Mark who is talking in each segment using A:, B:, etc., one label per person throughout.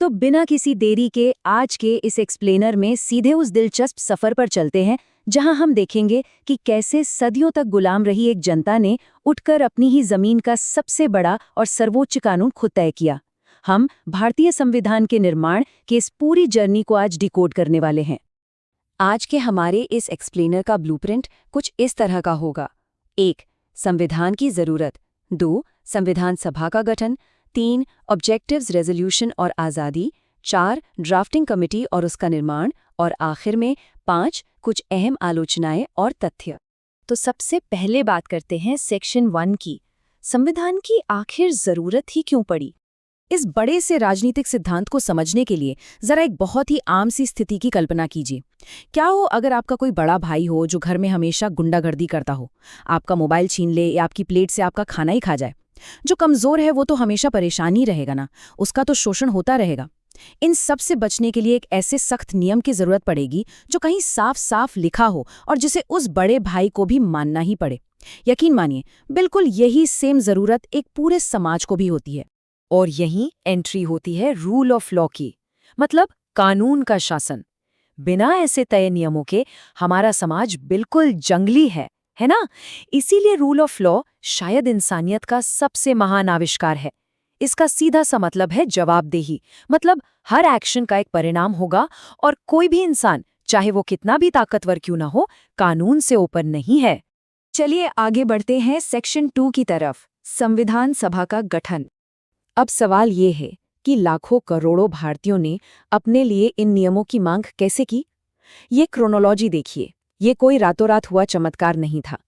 A: तो बिना किसी देरी के आज के इस एक्सप्लेनर में सीधे उस दिलचस्प सफर पर चलते हैं जहां हम देखेंगे कि कैसे सदियों तक गुलाम रही एक जनता ने उठकर अपनी ही जमीन का सबसे बड़ा और सर्वोच्च कानून खुद तय किया। हम भारतीय संविधान के निर्माण की इस पूरी जर्नी को आज डिकोड करने वाले हैं। आज के हमारे इस एक्सप्लेनर का ब्लूप्रिंट कुछ इस तरह का होगा। 1. संविधान की जरूरत। 2. संविधान सभा का गठन। 3. ऑब्जेक्टिव्स, रेजोल्यूशन और आज़ादी। 4. ड्राफ्टिंग कमेटी और उसका निर्माण। और आखिर में 5. कुछ अहम आलोचनाएं और तथ्य। तो सबसे पहले बात करते हैं सेक्शन 1 की। संविधान की आखिर जरूरत ही क्यों पड़ी? इस बड़े से राजनीतिक सिद्धांत को समझने के लिए जरा एक बहुत ही आम सी स्थिति की कल्पना कीजिए। क्या हो अगर आपका कोई बड़ा भाई हो जो घर में हमेशा गुंडागर्दी करता हो, आपका मोबाइल छीन ले या आपकी प्लेट से आपका खाना ही खा जाए। जो कमजोर है वो तो हमेशा परेशान ही रहेगा ना, उसका तो शोषण होता रहेगा। इन सब से बचने के लिए एक ऐसे सख्त नियम की जरूरत पड़ेगी जो कहीं साफ साफ लिखा हो और जिसे उस बड़े भाई को भी मानना ही पड़े। यकीन मानिए, बिल्कुल यही सेम जरूरत एक पूरे समाज को भी होती है। और यहीं एंट्री होती है रूल ऑफ लॉ की, मतलब कानून का शासन। बिना ऐसे तय नियमों के हमारा समाज बिल्कुल जंगली है ना? इसीलिए रूल ऑफ लॉ शायद इंसानियत का सबसे महान आविष्कार है। इसका सीधा सा मतलब है जवाबदेही, मतलब हर एक्शन का एक परिणाम होगा और कोई भी इंसान, चाहे वो कितना भी ताकतवर क्यों ना हो, कानून से ऊपर नहीं है। चलिए आगे बढ़ते हैं सेक्शन 2 की तरफ, संविधान सभा का गठन। अब सवाल ये है कि लाखों करोड़ों भारतीयों ने अपने लिए इन नियमों की मांग कैसे की? ये क्रोनोलॉजी देखिए, ये कोई रातों रात हुआ चमत्कार नहीं था।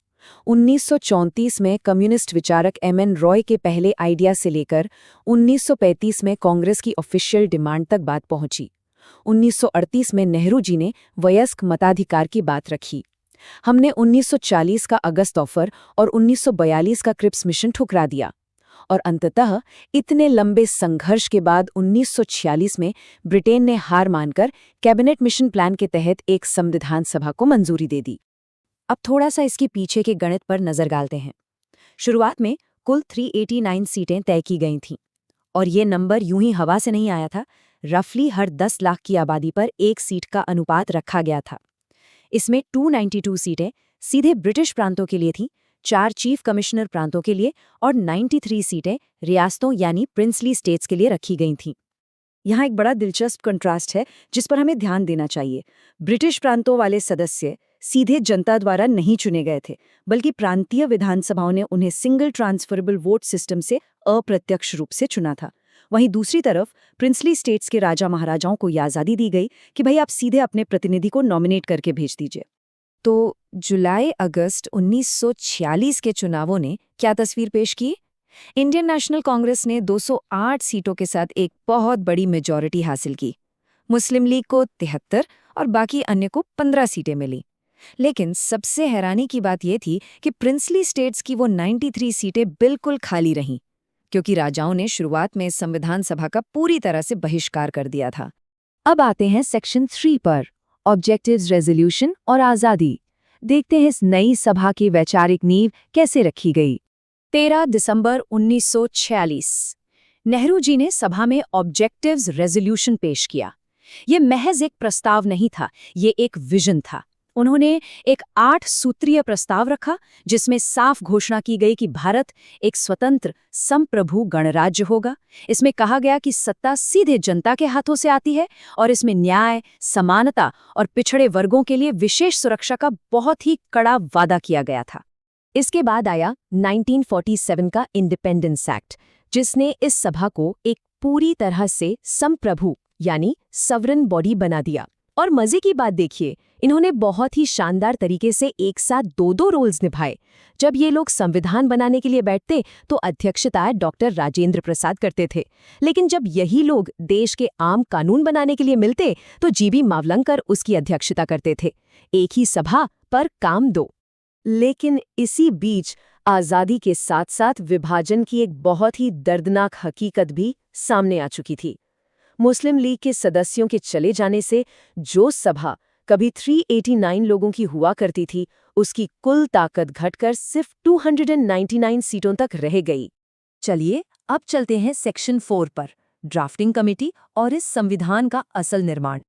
A: 1934 में कम्युनिस्ट विचारक एम.एन. रॉय के पहले आइडिया से लेकर 1935 में कांग्रेस की ऑफिशियल डिमांड तक बात पहुंची। 1938 में नेहरू जी ने वयस्क मताधिकार की बात रखी। हमने 1940 का अगस्त ऑफर और 1942 का क्रिप्स मिशन ठुकरा दिया। और अंततः इतने लंबे संघर्ष के बाद 1946 में ब्रिटेन ने हार मानकर कैबिनेट मिशन प्लान के तहत एक संविधान सभा को मंजूरी दे दी। अब थोड़ा सा इसके पीछे के गणित पर नजर डालते हैं। शुरुआत में कुल 389 सीटें तय की गई थीं, और ये नंबर यूं ही हवा से नहीं आया था। रफली हर 10 लाख की आबादी पर एक सीट का अनुपात रखा गया था। इसमें 292 सीटें सीधे ब्रिटिश प्रांतों के लिए थीं, 4 चीफ कमिश्नर प्रांतों के लिए और 93 सीटें रियासतों यानी प्रिंसली स्टेट्स के लिए रखी गई थीं। यहाँ एक बड़ा दिलचस्प कंट्रास्ट है जिस पर हमें ध्यान देना चाहिए। ब्रिटिश प्रांतों वाले सदस्य सीधे जनता द्वारा नहीं चुने गए थे, बल्कि प्रांतीय विधानसभाओं ने उन्हें सिंगल ट्रांसफरेबल वोट सिस्टम से अप्रत्यक्ष रूप से चुना था। वहीं दूसरी तरफ प्रिंसली स्टेट्स के राजा महाराजाओं को ये आज़ादी दी गई कि भाई आप सीधे अपने प्रतिनिधि को नॉमिनेट करके भेज दीजिए। तो जुलाई-अगस्त 1946 के चुनावों ने क्या तस्वीर पेश की? इंडियन नेशनल कांग्रेस ने 208 सीटों के साथ एक बहुत बड़ी मेजॉरिटी हासिल की। मुस्लिम लीग को 73 और बाकी अन्य को 15 सीटें मिली। लेकिन सबसे हैरानी की बात यह थी कि प्रिंसली स्टेट्स की वो 93 सीटें बिल्कुल खाली रहीं, क्योंकि राजाओं ने शुरुआत में संविधान सभा का पूरी तरह से बहिष्कार कर दिया था। अब आते हैं सेक्शन 3 पर, ऑब्जेक्टिव्स, रेजोल्यूशन और आज़ादी। देखते हैं इस नई सभा की वैचारिक नींव कैसे रखी गई। 13 दिसंबर 1946 नेहरू जी ने सभा में ऑब्जेक्टिव्स रेजोल्यूशन पेश किया। ये महज एक प्रस्ताव नहीं था, ये एक विजन था। उन्होंने एक 8 सूत्रीय प्रस्ताव रखा जिसमें साफ घोषणा की गई कि भारत एक स्वतंत्र संप्रभु गणराज्य होगा। इसमें कहा गया कि सत्ता सीधे जनता के हाथों से आती है और इसमें न्याय, समानता और पिछड़े वर्गों के लिए विशेष सुरक्षा का बहुत ही कड़ा वादा किया गया था। इसके बाद आया 1947 का इंडिपेंडेंस एक्ट, जिसने इस सभा को एक पूरी तरह से संप्रभु यानी सवरन बॉडी बना दिया। और मजे की बात देखिए, इन्होंने बहुत ही शानदार तरीके से एक साथ दो रोल्स निभाए। जब ये लोग संविधान बनाने के लिए बैठते तो अध्यक्षता डॉक्टर राजेंद्र प्रसाद करते थे, लेकिन जब यही लोग देश के आम कानून बनाने के लिए मिलते तो जीबी मावलंकर उसकी अध्यक्षता करते थे। एक ही सभा पर काम दो। लेकिन इसी बीच आज़ादी के साथ साथ विभाजन की एक बहुत ही दर्दनाक हकीकत भी सामने आ चुकी थी। मुस्लिम लीग के सदस्यों के चले जाने से जो सभा कभी 389 लोगों की हुआ करती थी, उसकी कुल ताकत घटकर सिर्फ 299 सीटों तक रह गई। चलिए अब चलते हैं सेक्शन 4 पर, ड्राफ्टिंग कमेटी और इस संविधान का असल निर्माण।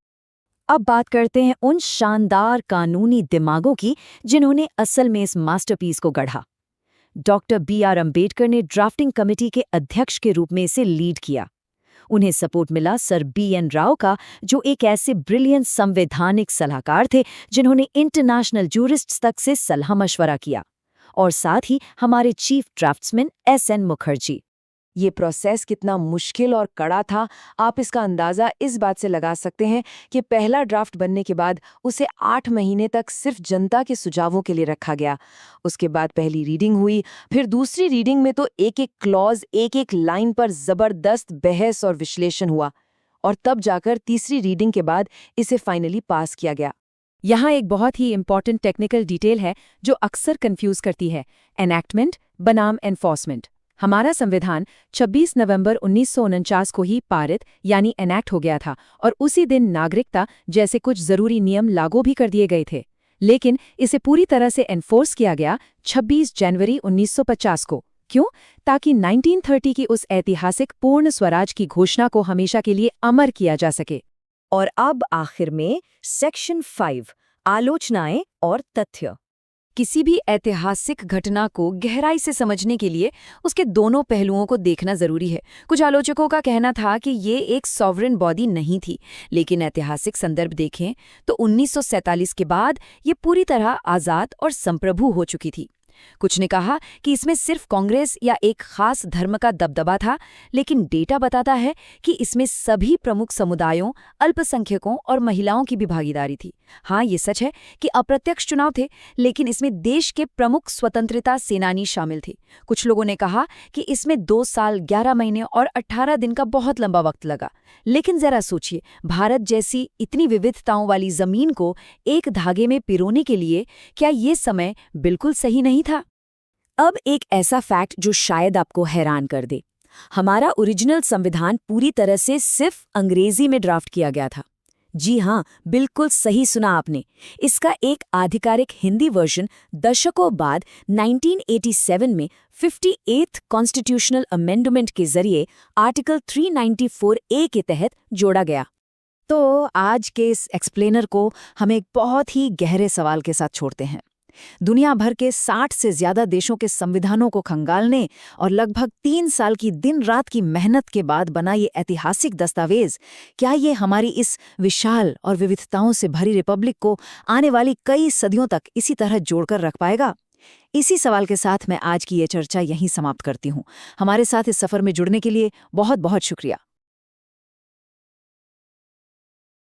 A: अब बात करते हैं उन शानदार कानूनी दिमागों की जिन्होंने असल में इस मास्टरपीस को गढ़ा। Doctor B R. अम्बेडकर ने ड्राफ्टिंग कमेटी के अध्यक्ष के रूप में इसे लीड किया। उन्हें सपोर्ट मिला सर बी.एन. राव का, जो एक ऐसे ब्रिलियंट संवैधानिक सलाहकार थे जिन्होंने इंटरनेशनल जूरिस्ट्स तक से सलाह मशवरा किया, और साथ ही हमारे चीफ ड्राफ्ट्समैन एस.एन. मुखर्जी। ये प्रोसेस कितना मुश्किल और कड़ा था, आप इसका अंदाज़ा इस बात से लगा सकते हैं कि पहला ड्राफ्ट बनने के बाद उसे 8 महीने तक सिर्फ जनता के सुझावों के लिए रखा गया। उसके बाद पहली रीडिंग हुई, फिर दूसरी रीडिंग में तो एक-एक क्लॉज, एक-एक लाइन पर ज़बरदस्त बहस और विश्लेषण हुआ, और तब जाकर तीसरी रीडिंग के बाद इसे फाइनली पास किया गया। यहाँ एक बहुत ही इम्पॉर्टेंट टेक्निकल डिटेल है जो अक्सर कंफ्यूज करती है, एनैक्टमेंट बनाम एनफोर्समेंट। हमारा संविधान 26 नवंबर 1949 को ही पारित यानी एनैक्ट हो गया था, और उसी दिन नागरिकता जैसे कुछ जरूरी नियम लागू भी कर दिए गए थे। लेकिन इसे पूरी तरह से एनफोर्स किया गया 26 जनवरी 1950 को। क्यों? ताकि 1930 की उस ऐतिहासिक पूर्ण स्वराज की घोषणा को हमेशा के लिए अमर किया जा सके। और अब आखिर में सेक्शन 5, आलोचनाएं और तथ्य। किसी भी ऐतिहासिक घटना को गहराई से समझने के लिए उसके दोनों पहलुओं को देखना जरूरी है। कुछ आलोचकों का कहना था कि ये एक सॉवरेन बॉडी नहीं थी, लेकिन ऐतिहासिक संदर्भ देखें तो 1947 के बाद ये पूरी तरह आज़ाद और संप्रभु हो चुकी थी। कुछ ने कहा कि इसमें सिर्फ कांग्रेस या एक खास धर्म का दबदबा था, लेकिन डेटा बताता है कि इसमें सभी प्रमुख समुदायों, अल्पसंख्यकों और महिलाओं की भी भागीदारी थी। हाँ, ये सच है कि अप्रत्यक्ष चुनाव थे, लेकिन इसमें देश के प्रमुख स्वतंत्रता सेनानी शामिल थे। कुछ लोगों ने कहा कि इसमें 2 साल, 11 महीने और 18 दिन का बहुत लंबा वक्त लगा। लेकिन जरा सोचिए, भारत जैसी इतनी विविधताओं वाली जमीन को एक धागे में पिरोने के लिए क्या ये समय बिल्कुल सही नहीं था? अब एक ऐसा फैक्ट जो शायद आपको हैरान कर दे। हमारा ओरिजिनल संविधान पूरी तरह से सिर्फ अंग्रेजी में ड्राफ्ट किया गया था। जी हाँ, बिल्कुल सही सुना आपने। इसका एक आधिकारिक हिंदी वर्जन दशकों बाद 1987 में 58th कॉन्स्टिट्यूशनल अमेंडमेंट के जरिए आर्टिकल 394A के तहत जोड़ा गया। तो आज के इस एक्सप्लेनर को हम एक बहुत ही गहरे सवाल के साथ छोड़ते हैं। दुनिया भर के 60 से ज्यादा देशों के संविधानों को खंगालने और लगभग 3 साल की दिन रात की मेहनत के बाद बना ये ऐतिहासिक दस्तावेज, क्या ये हमारी इस विशाल और विविधताओं से भरी रिपब्लिक को आने वाली कई सदियों तक इसी तरह जोड़कर रख पाएगा? इसी सवाल के साथ मैं आज की ये चर्चा यहीं समाप्त करती हूँ। हमारे साथ इस सफर में जुड़ने के लिए बहुत बहुत शुक्रिया।